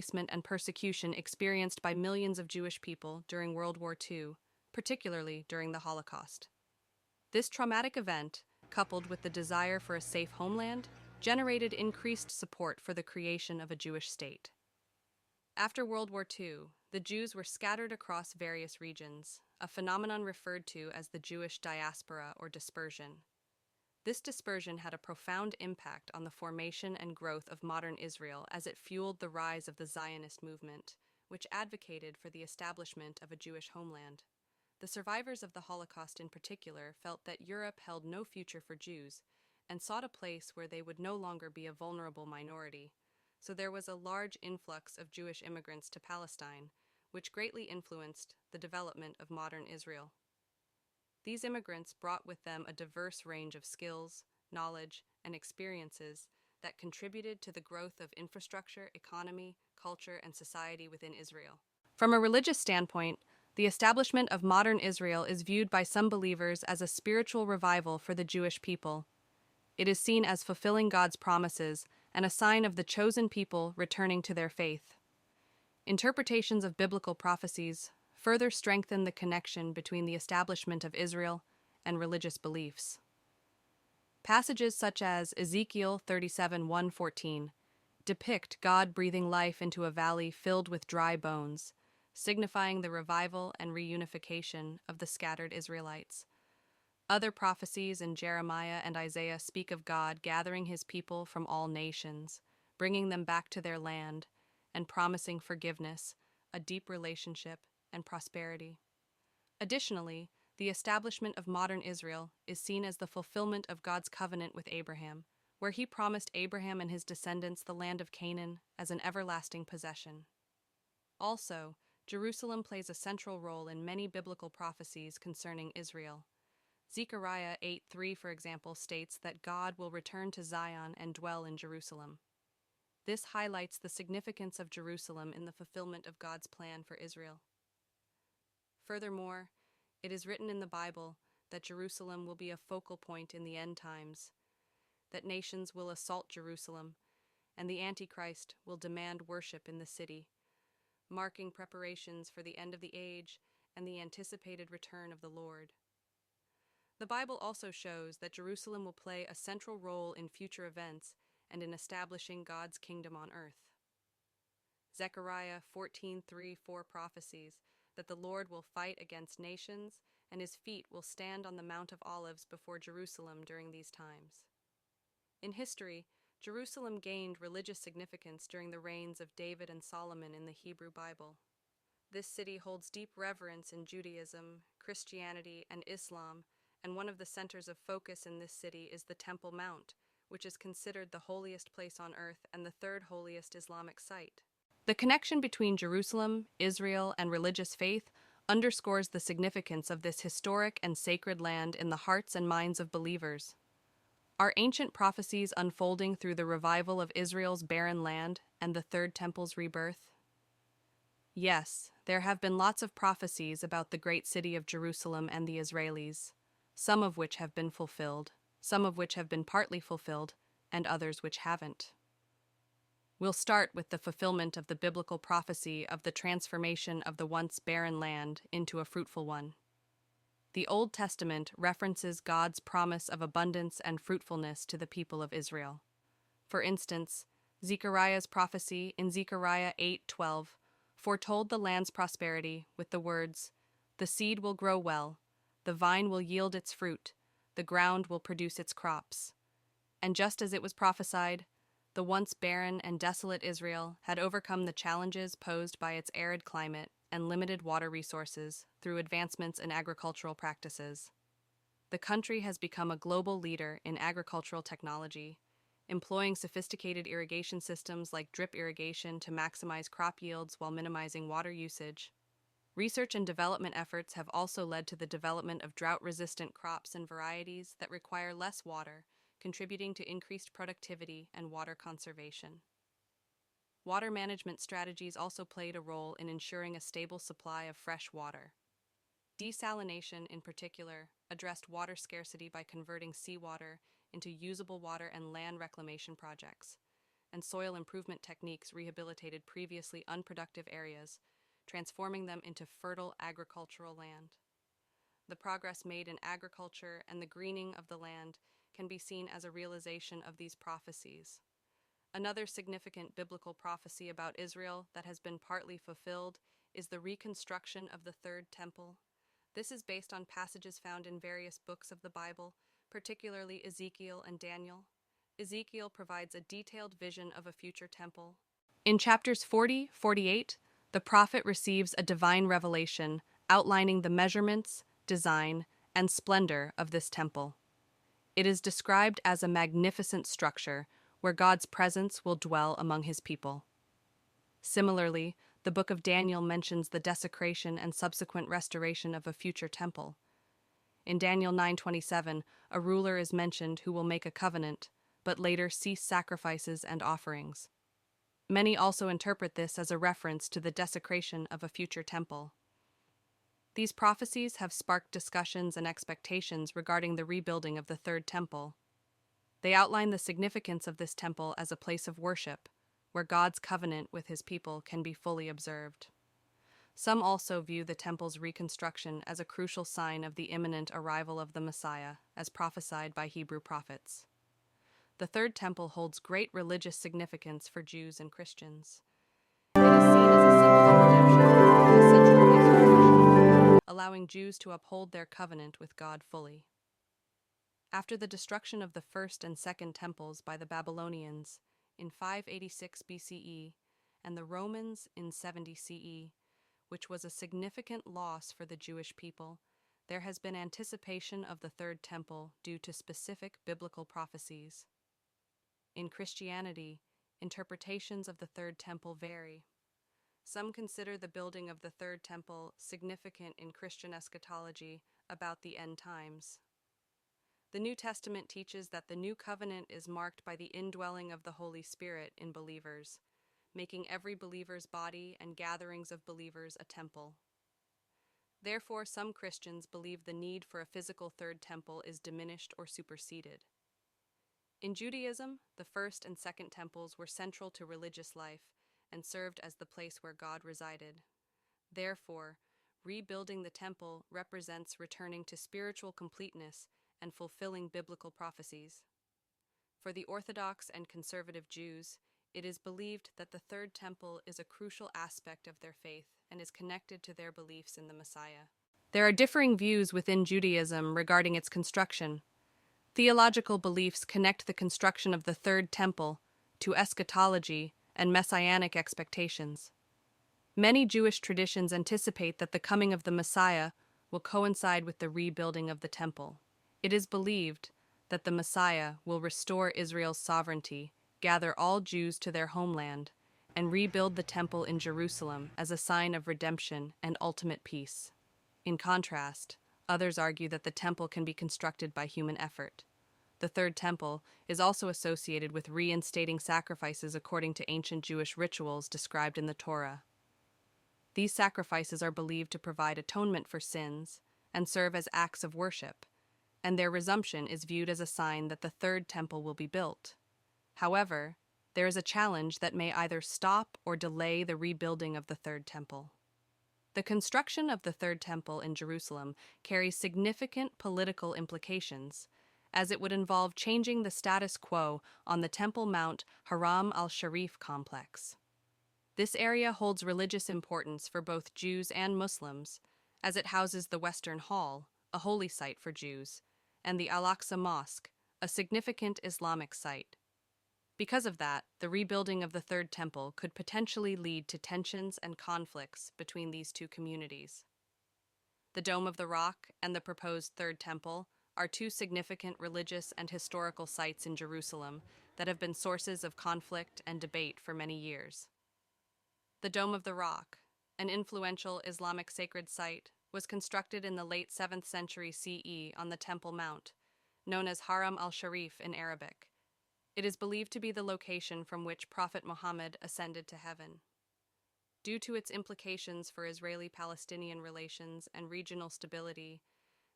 displacement and persecution experienced by millions of Jewish people during World War II, particularly during the Holocaust. This traumatic event, coupled with the desire for a safe homeland, generated increased support for the creation of a Jewish state. After World War II, the Jews were scattered across various regions, a phenomenon referred to as the Jewish diaspora or dispersion. This dispersion had a profound impact on the formation and growth of modern Israel as it fueled the rise of the Zionist movement, which advocated for the establishment of a Jewish homeland. The survivors of the Holocaust in particular felt that Europe held no future for Jews and sought a place where they would no longer be a vulnerable minority. So there was a large influx of Jewish immigrants to Palestine, which greatly influenced the development of modern Israel. These immigrants brought with them a diverse range of skills, knowledge, and experiences that contributed to the growth of infrastructure, economy, culture, and society within Israel. From a religious standpoint, the establishment of modern Israel is viewed by some believers as a spiritual revival for the Jewish people. It is seen as fulfilling God's promises and a sign of the chosen people returning to their faith. Interpretations of biblical prophecies further strengthen the connection between the establishment of Israel and religious beliefs. Passages such as Ezekiel 37:1-14 depict God breathing life into a valley filled with dry bones, signifying the revival and reunification of the scattered Israelites. Other prophecies in Jeremiah and Isaiah speak of God gathering his people from all nations, bringing them back to their land, and promising forgiveness, a deep relationship, and prosperity. Additionally, the establishment of modern Israel is seen as the fulfillment of God's covenant with Abraham, where he promised Abraham and his descendants the land of Canaan as an everlasting possession. Also, Jerusalem plays a central role in many biblical prophecies concerning Israel. Zechariah 8:3, for example, states that God will return to Zion and dwell in Jerusalem. This highlights the significance of Jerusalem in the fulfillment of God's plan for Israel. Furthermore, it is written in the Bible that Jerusalem will be a focal point in the end times, that nations will assault Jerusalem, and the Antichrist will demand worship in the city, marking preparations for the end of the age and the anticipated return of the Lord. The Bible also shows that Jerusalem will play a central role in future events and in establishing God's kingdom on earth. Zechariah 14:3-4 prophesies that the Lord will fight against nations and his feet will stand on the Mount of Olives before Jerusalem during these times. In history, Jerusalem gained religious significance during the reigns of David and Solomon in the Hebrew Bible. This city holds deep reverence in Judaism, Christianity, and Islam, and one of the centers of focus in this city is the Temple Mount, which is considered the holiest place on earth and the third holiest Islamic site. The connection between Jerusalem, Israel, and religious faith underscores the significance of this historic and sacred land in the hearts and minds of believers. Are ancient prophecies unfolding through the revival of Israel's barren land and the Third Temple's rebirth? Yes, there have been lots of prophecies about the great city of Jerusalem and the Israelis, some of which have been fulfilled, some of which have been partly fulfilled, and others which haven't. We'll start with the fulfillment of the biblical prophecy of the transformation of the once barren land into a fruitful one. The Old Testament references God's promise of abundance and fruitfulness to the people of Israel. For instance, Zechariah's prophecy in Zechariah 8:12 foretold the land's prosperity with the words, "The seed will grow well, the vine will yield its fruit, the ground will produce its crops." And just as it was prophesied, the once barren and desolate Israel had overcome the challenges posed by its arid climate and limited water resources through advancements in agricultural practices. The country has become a global leader in agricultural technology, employing sophisticated irrigation systems like drip irrigation to maximize crop yields while minimizing water usage. Research and development efforts have also led to the development of drought-resistant crops and varieties that require less water, contributing to increased productivity and water conservation. Water management strategies also played a role in ensuring a stable supply of fresh water. Desalination, in particular, addressed water scarcity by converting seawater into usable water and land reclamation projects. and soil improvement techniques rehabilitated previously unproductive areas, transforming them into fertile agricultural land. The progress made in agriculture and the greening of the land can be seen as a realization of these prophecies. Another significant biblical prophecy about Israel that has been partly fulfilled is the reconstruction of the Third Temple. This is based on passages found in various books of the Bible, particularly Ezekiel and Daniel. Ezekiel provides a detailed vision of a future temple. In chapters 40-48, the prophet receives a divine revelation outlining the measurements, design, and splendor of this temple. It is described as a magnificent structure where God's presence will dwell among his people. Similarly, the book of Daniel mentions the desecration and subsequent restoration of a future temple. In Daniel 9:27, a ruler is mentioned who will make a covenant, but later cease sacrifices and offerings. Many also interpret this as a reference to the desecration of a future temple. These prophecies have sparked discussions and expectations regarding the rebuilding of the Third Temple. They outline the significance of this temple as a place of worship, where God's covenant with his people can be fully observed. Some also view the temple's reconstruction as a crucial sign of the imminent arrival of the Messiah, as prophesied by Hebrew prophets. The Third Temple holds great religious significance for Jews and Christians. It is seen as a symbol of redemption and a central place of worship, allowing Jews to uphold their covenant with God fully. After the destruction of the First and Second Temples by the Babylonians in 586 BCE and the Romans in 70 CE, which was a significant loss for the Jewish people, there has been anticipation of the Third Temple due to specific biblical prophecies. In Christianity, interpretations of the Third Temple vary. Some consider the building of the Third Temple significant in Christian eschatology about the end times. The New Testament teaches that the new covenant is marked by the indwelling of the Holy Spirit in believers, making every believer's body and gatherings of believers a temple. Therefore, some Christians believe the need for a physical Third Temple is diminished or superseded. In Judaism, the First and Second Temples were central to religious life and served as the place where God resided. Therefore, rebuilding the temple represents returning to spiritual completeness and fulfilling biblical prophecies. For the Orthodox and conservative Jews, it is believed that the Third Temple is a crucial aspect of their faith and is connected to their beliefs in the Messiah. There are differing views within Judaism regarding its construction. Theological beliefs connect the construction of the Third Temple to eschatology and messianic expectations. Many Jewish traditions anticipate that the coming of the Messiah will coincide with the rebuilding of the temple. It is believed that the Messiah will restore Israel's sovereignty, gather all Jews to their homeland, and rebuild the temple in Jerusalem as a sign of redemption and ultimate peace. In contrast, others argue that the temple can be constructed by human effort. The Third Temple is also associated with reinstating sacrifices according to ancient Jewish rituals described in the Torah. These sacrifices are believed to provide atonement for sins and serve as acts of worship, and their resumption is viewed as a sign that the Third Temple will be built. However, there is a challenge that may either stop or delay the rebuilding of the Third Temple. The construction of the Third Temple in Jerusalem carries significant political implications, as it would involve changing the status quo on the Temple Mount Haram al-Sharif complex. This area holds religious importance for both Jews and Muslims, as it houses the Western Hall, a holy site for Jews, and the Al-Aqsa Mosque, a significant Islamic site. Because of that, the rebuilding of the Third Temple could potentially lead to tensions and conflicts between these two communities. The Dome of the Rock and the proposed Third Temple are two significant religious and historical sites in Jerusalem that have been sources of conflict and debate for many years. The Dome of the Rock, an influential Islamic sacred site, was constructed in the late 7th century CE on the Temple Mount, known as Haram al-Sharif in Arabic. It is believed to be the location from which Prophet Muhammad ascended to heaven. Due to its implications for Israeli-Palestinian relations and regional stability,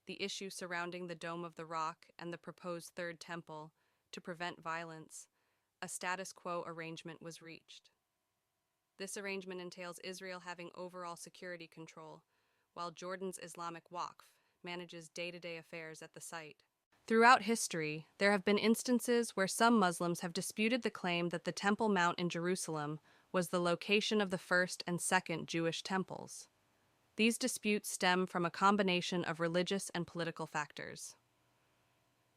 the issue surrounding the Dome of the Rock and the proposed Third Temple to prevent violence, a status quo arrangement was reached. This arrangement entails Israel having overall security control, while Jordan's Islamic Waqf manages day-to-day affairs at the site. Throughout history, there have been instances where some Muslims have disputed the claim that the Temple Mount in Jerusalem was the location of the first and second Jewish temples. These disputes stem from a combination of religious and political factors.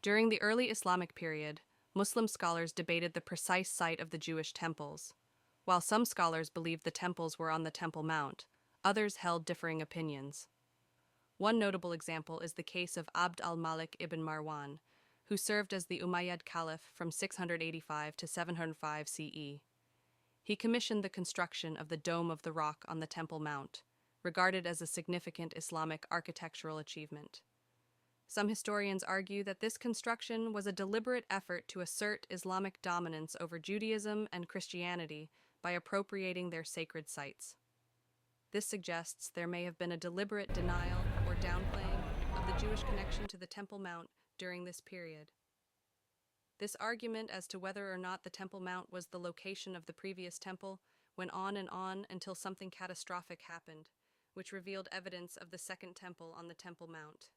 During the early Islamic period, Muslim scholars debated the precise site of the Jewish temples. While some scholars believed the temples were on the Temple Mount, others held differing opinions. One notable example is the case of Abd al-Malik ibn Marwan, who served as the Umayyad Caliph from 685 to 705 CE. He commissioned the construction of the Dome of the Rock on the Temple Mount, regarded as a significant Islamic architectural achievement. Some historians argue that this construction was a deliberate effort to assert Islamic dominance over Judaism and Christianity by appropriating their sacred sites. This suggests there may have been a deliberate denial or downplaying of the Jewish connection to the Temple Mount during this period. This argument as to whether or not the Temple Mount was the location of the previous temple went on and on until something catastrophic happened, which revealed evidence of the second temple on the Temple Mount.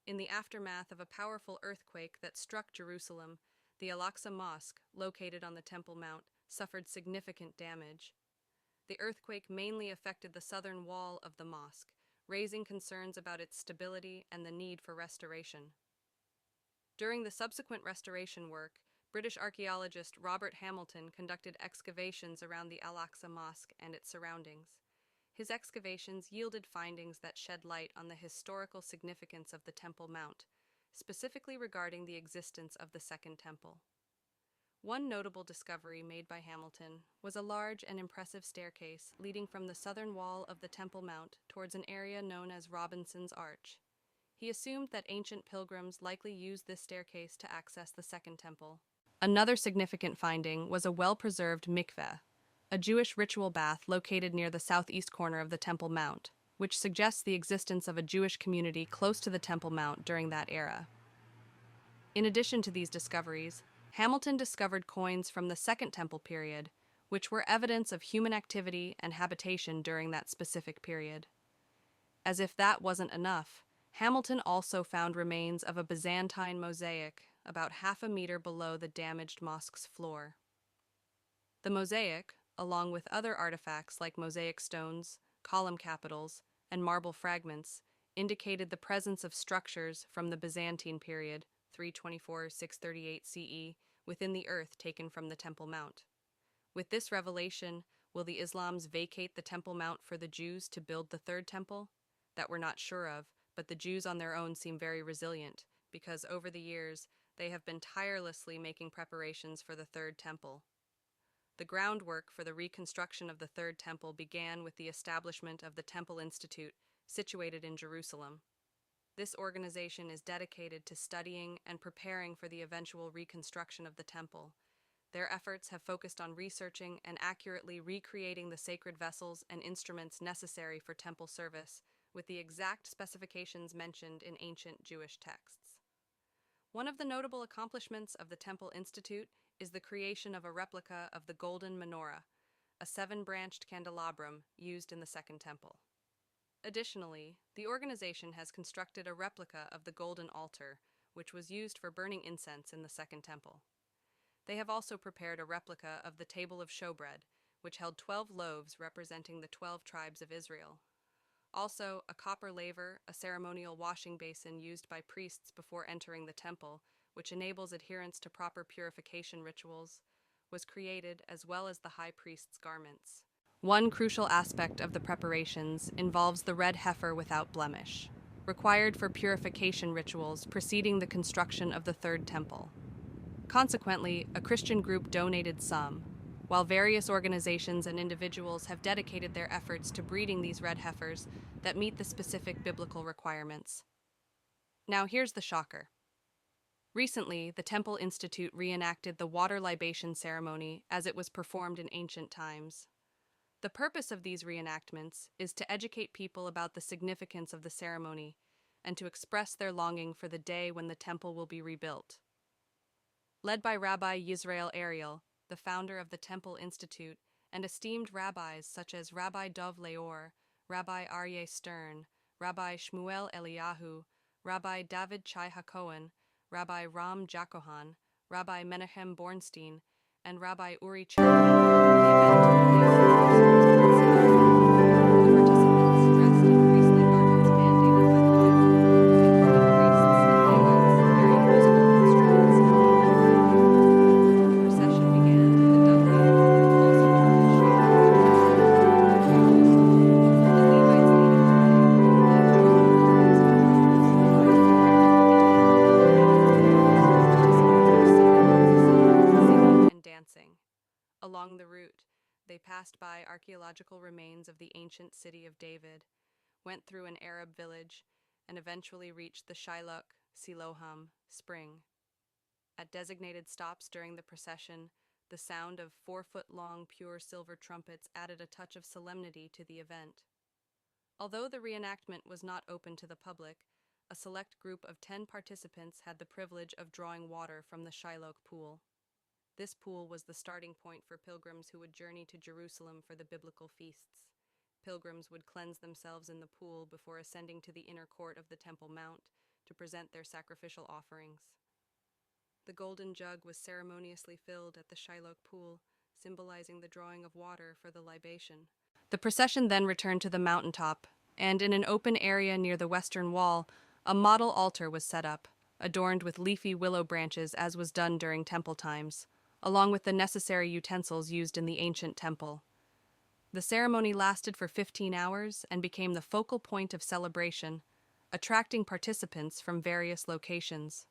In the aftermath of a powerful earthquake that struck Jerusalem, the Al-Aqsa Mosque, located on the Temple Mount, suffered significant damage. The earthquake mainly affected the southern wall of the mosque, raising concerns about its stability and the need for restoration. During the subsequent restoration work, British archaeologist Robert Hamilton conducted excavations around the Al-Aqsa Mosque and its surroundings. His excavations yielded findings that shed light on the historical significance of the Temple Mount, specifically regarding the existence of the Second Temple. One notable discovery made by Hamilton was a large and impressive staircase leading from the southern wall of the Temple Mount towards an area known as Robinson's Arch. He assumed that ancient pilgrims likely used this staircase to access the Second Temple. Another significant finding was a well-preserved mikveh, a Jewish ritual bath located near the southeast corner of the Temple Mount, which suggests the existence of a Jewish community close to the Temple Mount during that era. In addition to these discoveries, Hamilton discovered coins from the Second Temple period, which were evidence of human activity and habitation during that specific period. As if that wasn't enough, Hamilton also found remains of a Byzantine mosaic about half a meter below the damaged mosque's floor. The mosaic, along with other artifacts like mosaic stones, column capitals, and marble fragments, indicated the presence of structures from the Byzantine period, 324–638 CE, within the earth taken from the Temple Mount. With this revelation, will the Islams vacate the Temple Mount for the Jews to build the Third Temple? That we're not sure of, but the Jews on their own seem very resilient, because over the years, they have been tirelessly making preparations for the Third Temple. The groundwork for the reconstruction of the Third Temple began with the establishment of the Temple Institute, situated in Jerusalem. This organization is dedicated to studying and preparing for the eventual reconstruction of the temple. Their efforts have focused on researching and accurately recreating the sacred vessels and instruments necessary for temple service, with the exact specifications mentioned in ancient Jewish texts. One of the notable accomplishments of the Temple Institute is the creation of a replica of the Golden Menorah, a 7-branched candelabrum used in the Second Temple. Additionally, the organization has constructed a replica of the Golden Altar, which was used for burning incense in the Second Temple. They have also prepared a replica of the Table of Showbread, which held 12 loaves representing the 12 tribes of Israel. Also, a copper laver, a ceremonial washing basin used by priests before entering the temple, which enables adherence to proper purification rituals, was created, as well as the high priest's garments. One crucial aspect of the preparations involves the red heifer without blemish, required for purification rituals preceding the construction of the Third Temple. Consequently, a Christian group donated some, while various organizations and individuals have dedicated their efforts to breeding these red heifers that meet the specific biblical requirements. Now here's the shocker. Recently, the Temple Institute reenacted the water libation ceremony as it was performed in ancient times. The purpose of these reenactments is to educate people about the significance of the ceremony and to express their longing for the day when the temple will be rebuilt. Led by Rabbi Israel Ariel, the founder of the Temple Institute, and esteemed rabbis such as Rabbi Dov Leor, Rabbi Aryeh Stern, Rabbi Shmuel Eliyahu, Rabbi David Chai HaKohen, Rabbi Ram Jacohan, Rabbi Menachem Bornstein, and Rabbi Uri dancing. Along the route, they passed by archaeological remains of the ancient city of David, went through an Arab village, and eventually reached the Shiloh Siloam spring. At designated stops during the procession, the sound of 4-foot-long pure silver trumpets added a touch of solemnity to the event. Although the reenactment was not open to the public, a select group of 10 participants had the privilege of drawing water from the Shiloh pool. This pool was the starting point for pilgrims who would journey to Jerusalem for the biblical feasts. Pilgrims would cleanse themselves in the pool before ascending to the inner court of the Temple Mount to present their sacrificial offerings. The golden jug was ceremoniously filled at the Shiloh pool, symbolizing the drawing of water for the libation. The procession then returned to the mountaintop, and in an open area near the western wall, a model altar was set up, adorned with leafy willow branches as was done during temple times, along with the necessary utensils used in the ancient temple. The ceremony lasted for 15 hours and became the focal point of celebration, attracting participants from various locations.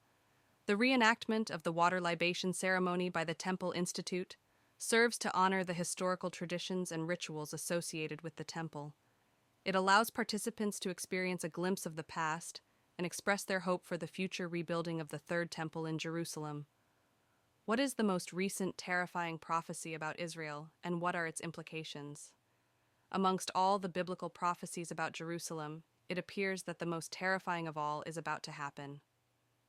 The reenactment of the water libation ceremony by the Temple Institute serves to honor the historical traditions and rituals associated with the temple. It allows participants to experience a glimpse of the past and express their hope for the future rebuilding of the Third Temple in Jerusalem. What is the most recent terrifying prophecy about Israel, and what are its implications? Amongst all the biblical prophecies about Jerusalem, it appears that the most terrifying of all is about to happen.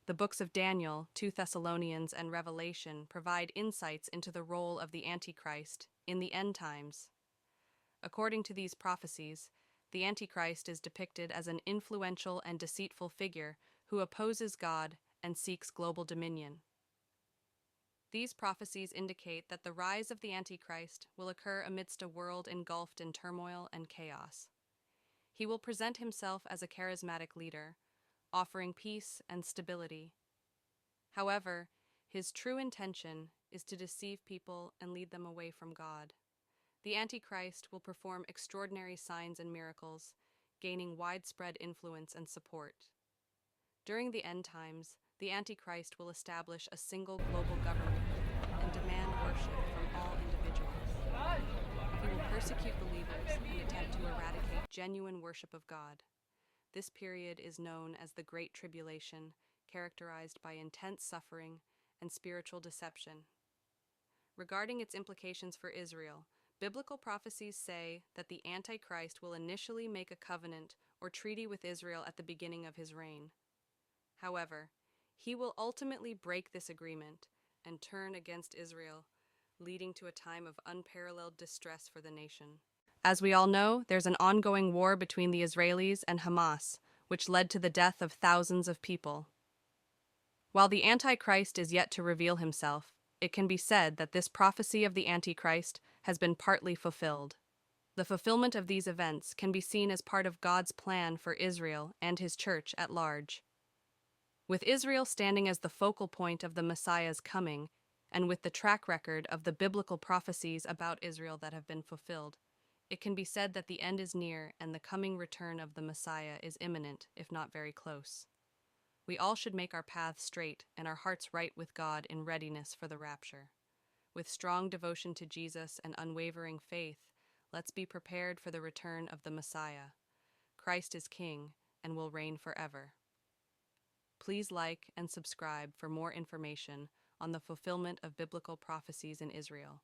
The books of Daniel, 2 Thessalonians, and Revelation provide insights into the role of the Antichrist in the end times. According to these prophecies, the Antichrist is depicted as an influential and deceitful figure who opposes God and seeks global dominion. These prophecies indicate that the rise of the Antichrist will occur amidst a world engulfed in turmoil and chaos. He will present himself as a charismatic leader, offering peace and stability. However, his true intention is to deceive people and lead them away from God. The Antichrist will perform extraordinary signs and miracles, gaining widespread influence and support. During the end times, the Antichrist will establish a single global government and demand worship from all individuals. He will persecute believers and attempt to eradicate genuine worship of God. This period is known as the Great Tribulation, characterized by intense suffering and spiritual deception. Regarding its implications for Israel, biblical prophecies say that the Antichrist will initially make a covenant or treaty with Israel at the beginning of his reign. However, he will ultimately break this agreement and turn against Israel, leading to a time of unparalleled distress for the nation. As we all know, there's an ongoing war between the Israelis and Hamas, which led to the death of thousands of people. While the Antichrist is yet to reveal himself, it can be said that this prophecy of the Antichrist has been partly fulfilled. The fulfillment of these events can be seen as part of God's plan for Israel and his church at large. With Israel standing as the focal point of the Messiah's coming, and with the track record of the biblical prophecies about Israel that have been fulfilled, it can be said that the end is near and the coming return of the Messiah is imminent, if not very close. We all should make our paths straight and our hearts right with God in readiness for the rapture. With strong devotion to Jesus and unwavering faith, let's be prepared for the return of the Messiah. Christ is King and will reign forever. Please like and subscribe for more information on the fulfillment of biblical prophecies in Israel.